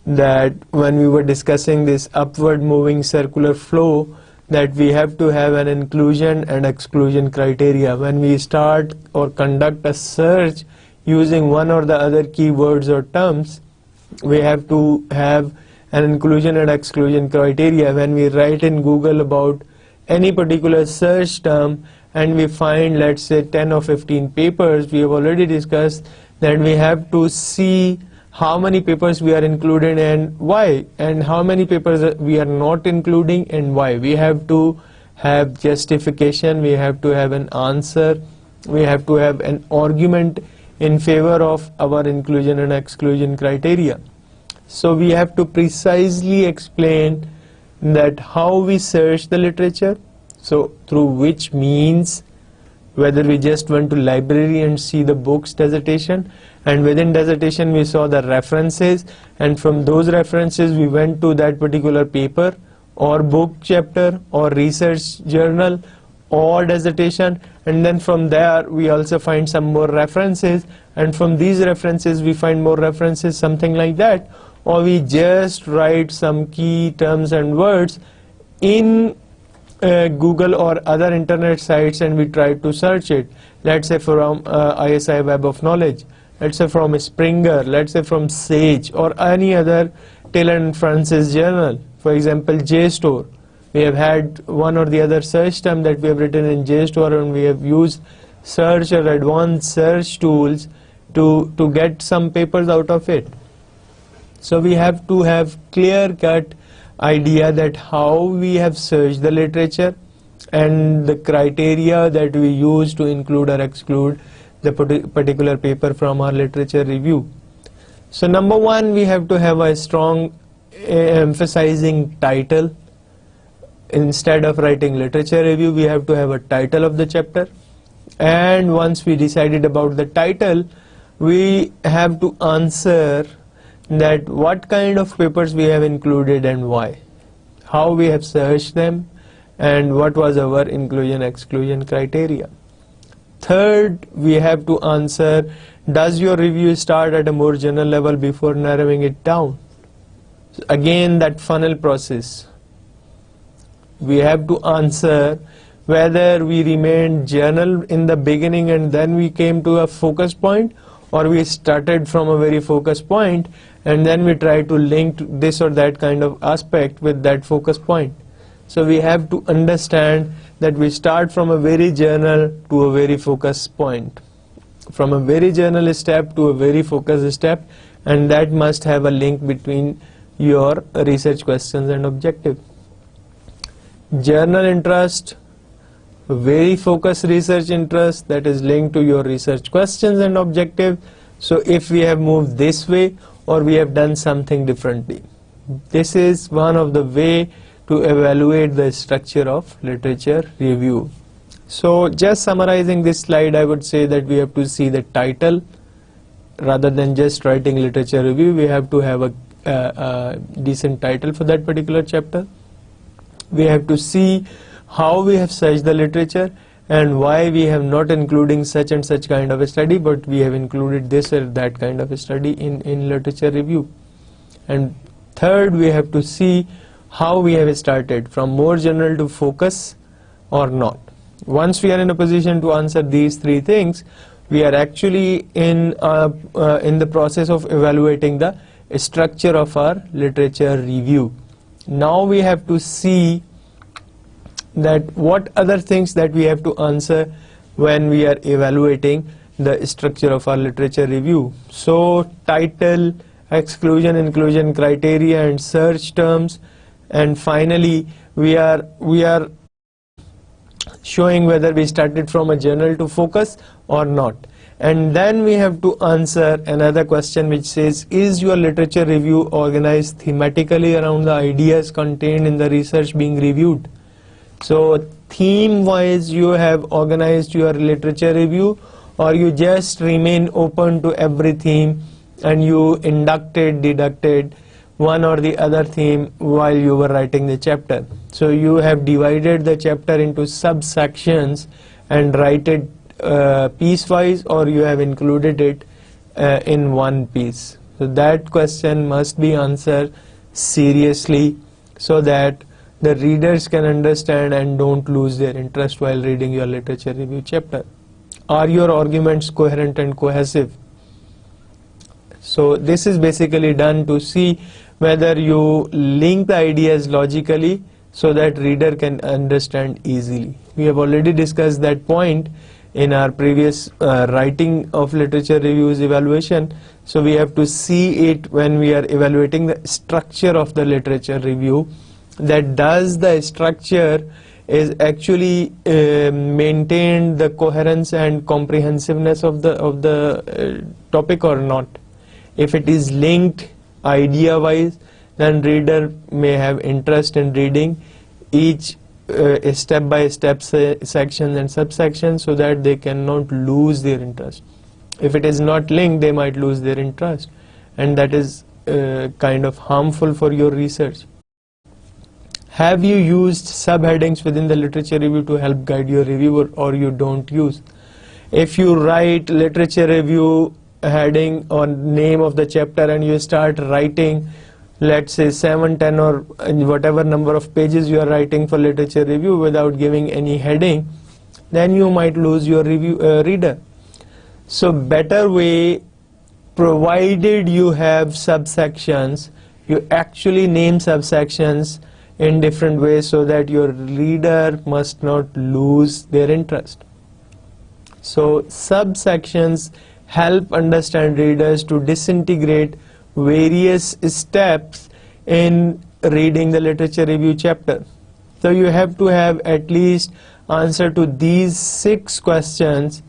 that when we were discussing this upward moving circular flow, that we have to have an inclusion and exclusion criteria. When we start or conduct a search using one or the other keywords or terms, we have to have an inclusion and exclusion criteria. When we write in Google about any particular search term and we find, let's say, 10 or 15 papers, we have already discussed that we have to see how many papers we are included and why, and how many papers we are not including and why. We have to have justification, we have to have an answer, we have to have an argument in favor of our inclusion and exclusion criteria. So we have to precisely explain that how we search the literature, so through which means, whether we just went to library and see the books dissertation, and within dissertation we saw the references, and from those references we went to that particular paper or book chapter or research journal or dissertation, and then from there we also find some more references, and from these references we find more references, something like that. Or we just write some key terms and words in Google or other internet sites and we try to search it. Let's say from ISI Web of Knowledge, let's say from Springer, let's say from Sage or any other Taylor and Francis journal. For example, JSTOR. We have had one or the other search term that we have written in JSTOR, and we have used search or advanced search tools to get some papers out of it. So we have to have clear-cut idea that how we have searched the literature and the criteria that we use to include or exclude the particular paper from our literature review. So number one, we have to have a strong emphasizing title. Instead of writing literature review, we have to have a title of the chapter, and once we decided about the title, we have to answer that what kind of papers we have included and why, how we have searched them, and what was our inclusion exclusion criteria. Third, we have to answer, does your review start at a more general level before narrowing it down? Again, that funnel process. We have to answer whether we remained general in the beginning and then we came to a focus point, or we started from a very focus point and then we try to link this or that kind of aspect with that focus point. So we have to understand that we start from a very general to a very focus point, from a very general step to a very focused step, and that must have a link between your research questions and objective. Journal interest, very focused research interest that is linked to your research questions and objectives. So if we have moved this way or we have done something differently. This is one of the way to evaluate the structure of literature review. So just summarizing this slide, I would say that we have to see the title rather than just writing literature review. We have to have a decent title for that particular chapter. We have to see how we have searched the literature and why we have not including such and such kind of a study, but we have included this or that kind of a study in literature review. And third, we have to see how we have started from more general to focus or not. Once we are in a position to answer these three things, we are actually in the process of evaluating the structure of our literature review. Now we have to see that what other things that we have to answer when we are evaluating the structure of our literature review. So title, exclusion, inclusion criteria and search terms, and finally we are showing whether we started from a journal to focus or not. And then we have to answer another question which says, is your literature review organized thematically around the ideas contained in the research being reviewed? So theme wise you have organized your literature review, or you just remain open to every theme and you deducted one or the other theme while you were writing the chapter. So you have divided the chapter into subsections and write it piecewise, or you have included it in one piece. So that question must be answered seriously so that the readers can understand and don't lose their interest while reading your literature review chapter. Are your arguments coherent and cohesive? So this is basically done to see whether you link the ideas logically so that reader can understand easily. We have already discussed that point in our previous writing of literature reviews evaluation. So we have to see it when we are evaluating the structure of the literature review, that does the structure is actually maintain the coherence and comprehensiveness of the topic or not. If it is linked idea wise, then reader may have interest in reading each step by step section and subsection so that they cannot lose their interest. If it is not linked, they might lose their interest, and that is kind of harmful for your research. Have you used subheadings within the literature review to help guide your review, or you don't use? If you write literature review heading or name of the chapter and you start writing, let's say 7, 10 or whatever number of pages you are writing for literature review without giving any heading, then you might lose your reader. So better way, provided you have subsections, you actually name subsections in different ways so that your reader must not lose their interest. So subsections help understand readers to disintegrate various steps in reading the literature review chapter. So you have to have at least answer to these 6 questions.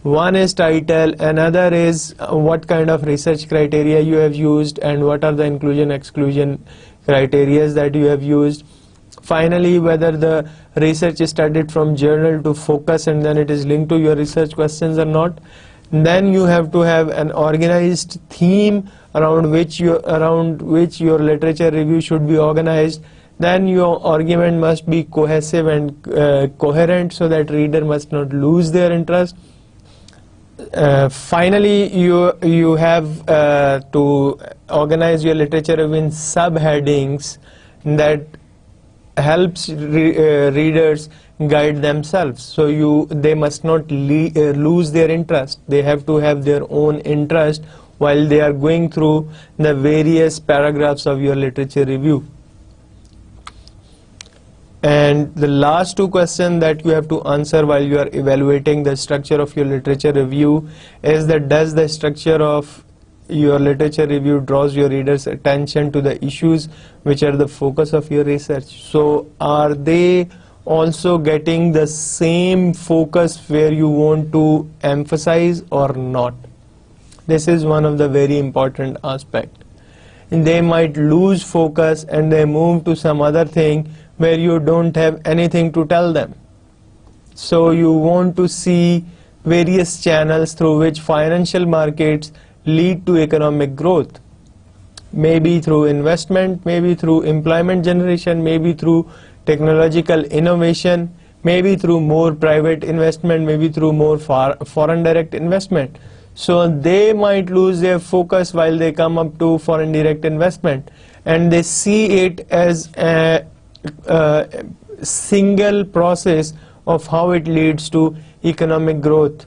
One is title, another is what kind of research criteria you have used and what are the inclusion exclusion criteria that you have used. Finally, whether the research is studied from journal to focus and then it is linked to your research questions or not. Then you have to have an organized theme around which your literature review should be organized. Then your argument must be cohesive and coherent so that reader must not lose their interest. Finally, you have to organize your literature review in subheadings that helps readers guide themselves. So they must not lose their interest. They have to have their own interest while they are going through the various paragraphs of your literature review. And the last 2 questions that you have to answer while you are evaluating the structure of your literature review is that does the structure of your literature review draws your readers' attention to the issues which are the focus of your research. So are they also getting the same focus where you want to emphasize or not. This is one of the very important aspect. And they might lose focus and they move to some other thing where you don't have anything to tell them. So you want to see various channels through which financial markets lead to economic growth. Maybe through investment, maybe through employment generation, maybe through technological innovation, maybe through more private investment, maybe through more foreign direct investment. So they might lose their focus while they come up to foreign direct investment, and they see it as a single process of how it leads to economic growth.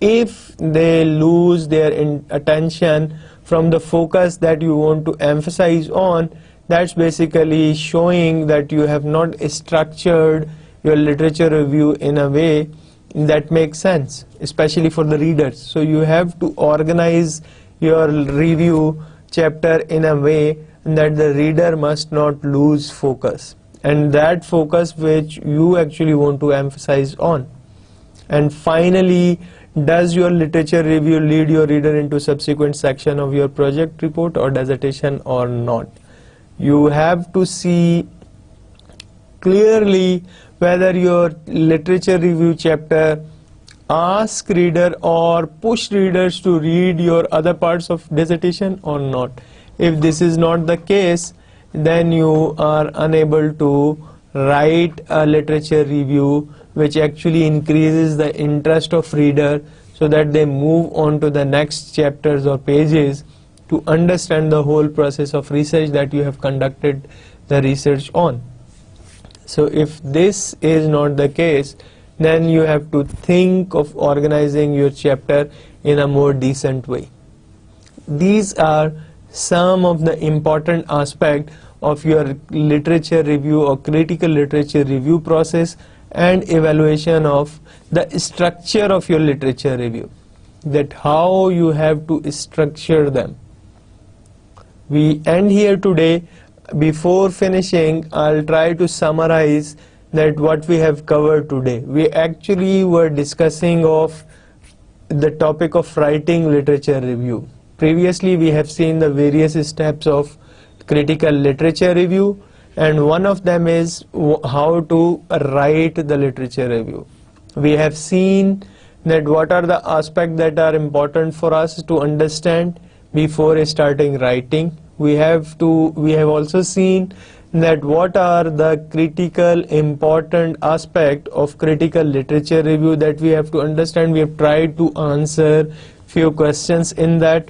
If they lose their attention from the focus that you want to emphasize on, that's basically showing that you have not structured your literature review in a way that makes sense, especially for the readers. So you have to organize your review chapter in a way that the reader must not lose focus, and that focus which you actually want to emphasize on. And finally, does your literature review lead your reader into subsequent section of your project report or dissertation or not? You have to see clearly whether your literature review chapter ask reader or push readers to read your other parts of dissertation or not. If this is not the case, then you are unable to write a literature review which actually increases the interest of reader so that they move on to the next chapters or pages to understand the whole process of research that you have conducted the research on. So if this is not the case, then you have to think of organizing your chapter in a more decent way. These are some of the important aspects of your literature review or critical literature review process and evaluation of the structure of your literature review, that how you have to structure them. We end here today. Before finishing, I'll try to summarize that what we have covered today. We actually were discussing of the topic of writing literature review. Previously, we have seen the various steps of critical literature review, and one of them is how to write the literature review. We have seen that what are the aspects that are important for us to understand before starting writing. We have also seen that what are the critical important aspect of critical literature review that we have to understand. We have tried to answer few questions in that.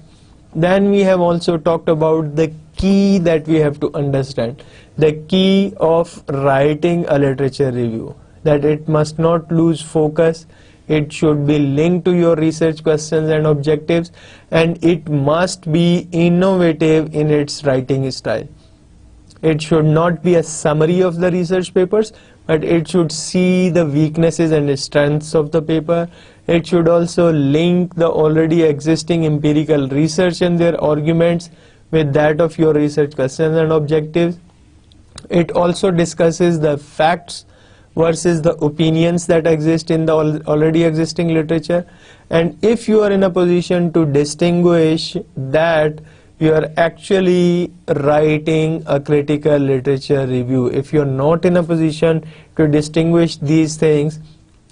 Then we have also talked about the key that we have to understand, the key of writing a literature review, that it must not lose focus, it should be linked to your research questions and objectives, and it must be innovative in its writing style. It should not be a summary of the research papers, but it should see the weaknesses and strengths of the paper. It should also link the already existing empirical research and their arguments with that of your research questions and objectives. It also discusses the facts versus the opinions that exist in the already existing literature. And if you are in a position to distinguish that, you are actually writing a critical literature review. If you are not in a position to distinguish these things,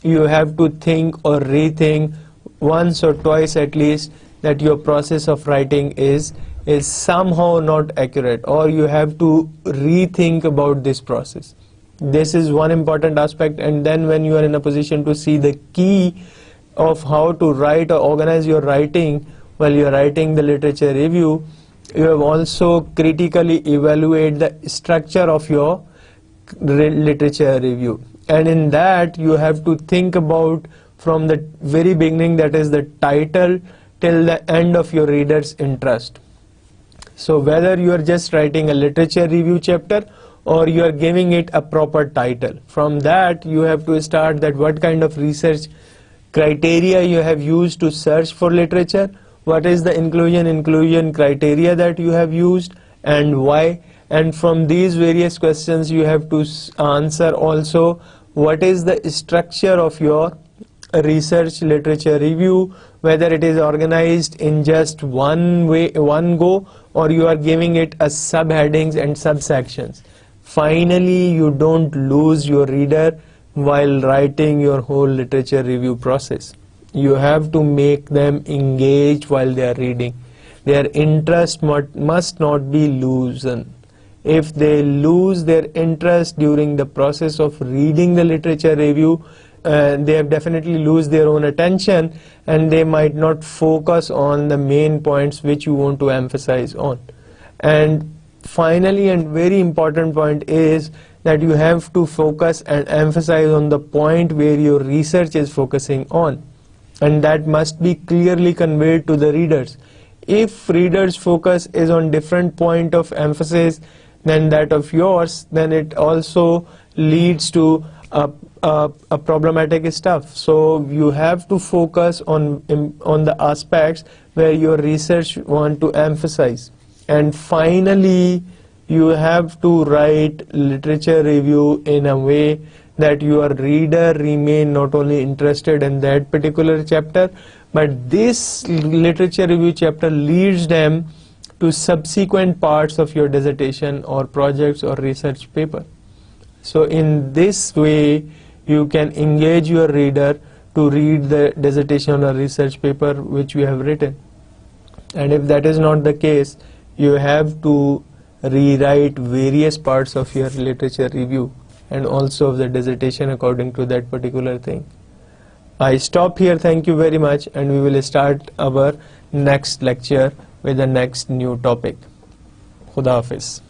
you have to think or rethink once or twice at least that your process of writing is somehow not accurate, or you have to rethink about this process. This is one important aspect. And then when you are in a position to see the key of how to write or organize your writing while you are writing the literature review, you have also critically evaluate the structure of your literature review. And in that you have to think about from the very beginning, that is the title, till the end of your reader's interest. So whether you are just writing a literature review chapter or you are giving it a proper title, from that you have to start that what kind of research criteria you have used to search for literature, what is the inclusion criteria that you have used and why, and from these various questions you have to answer also what is the structure of your research literature review, whether it is organized in just one go, or you are giving it as subheadings and subsections. Finally, you don't lose your reader while writing your whole literature review process. You have to make them engage while they are reading. Their interest must not be loosened. If they lose their interest during the process of reading the literature review, they have definitely lose their own attention, and they might not focus on the main points which you want to emphasize on. And finally, and very important point is that you have to focus and emphasize on the point where your research is focusing on, and that must be clearly conveyed to the readers. If readers' focus is on different point of emphasis than that of yours, then it also leads to a problematic stuff. So you have to focus on the aspects where your research want to emphasize. And finally, you have to write literature review in a way that your reader remain not only interested in that particular chapter, but this literature review chapter leads them to subsequent parts of your dissertation or projects or research paper. So in this way, you can engage your reader to read the dissertation or research paper which you have written. And if that is not the case, you have to rewrite various parts of your literature review and also of the dissertation according to that particular thing. I stop here. Thank you very much, and we will start our next lecture with the next new topic. Khuda Hafiz.